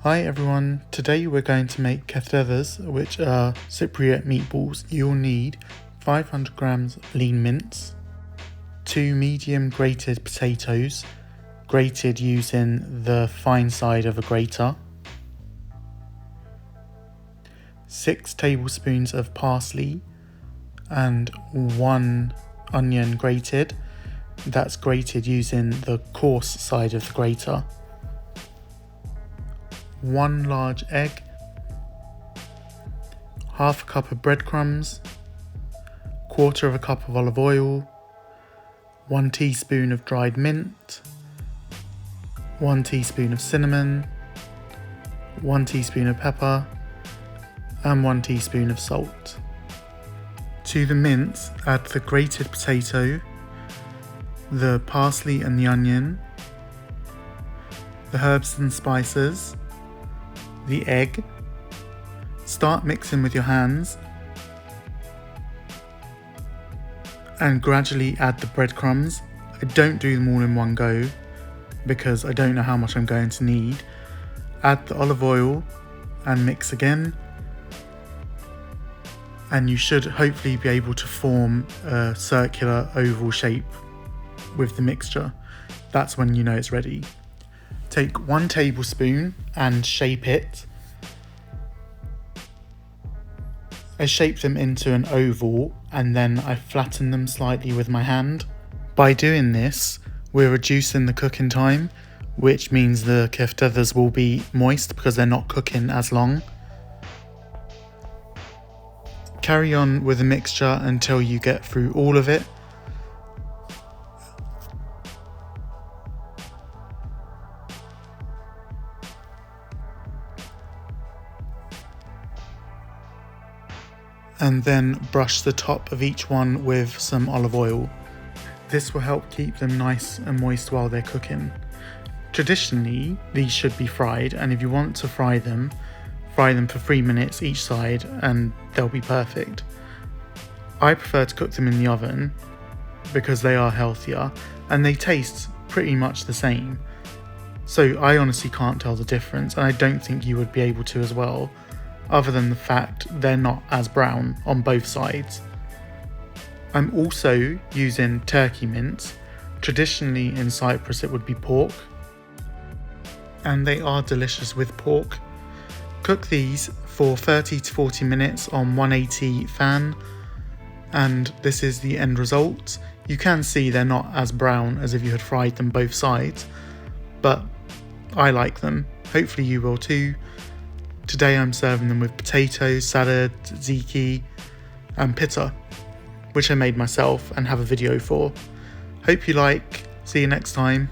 Hi everyone, today we're going to make Keftedes, which are Cypriot meatballs. You'll need 500 grams lean mince, 2 medium grated potatoes, grated using the fine side of a grater, 6 tablespoons of parsley and 1 onion grated, that's grated using the coarse side of the grater, 1 large egg, half a cup of breadcrumbs, 1/4 cup of olive oil, 1 teaspoon of dried mint, 1 teaspoon of cinnamon, 1 teaspoon of pepper, and 1 teaspoon of salt. To the mince, add the grated potato, the parsley and the onion, the herbs and spices, the egg. Start mixing with your hands and gradually add the breadcrumbs. I don't do them all in one go because I don't know how much I'm going to need. Add the olive oil and mix again, and you should hopefully be able to form a circular oval shape with the mixture. That's when you know it's ready. Take 1 tablespoon and shape it. I shape them into an oval and then I flatten them slightly with my hand. By doing this, we're reducing the cooking time, which means the keftedes will be moist because they're not cooking as long. Carry on with the mixture until you get through all of it. And then brush the top of each one with some olive oil. This will help keep them nice and moist while they're cooking. Traditionally, these should be fried, and if you want to fry them for 3 minutes each side and they'll be perfect. I prefer to cook them in the oven because they are healthier and they taste pretty much the same. So I honestly can't tell the difference, and I don't think you would be able to as well, other than the fact they're not as brown on both sides. I'm also using turkey mince. Traditionally in Cyprus it would be pork, and they are delicious with pork. Cook these for 30 to 40 minutes on 180 fan, and this is the end result. You can see they're not as brown as if you had fried them both sides, but I like them. Hopefully you will too. Today I'm serving them with potatoes, salad, tzatziki and pita, which I made myself and have a video for. Hope you like. See you next time.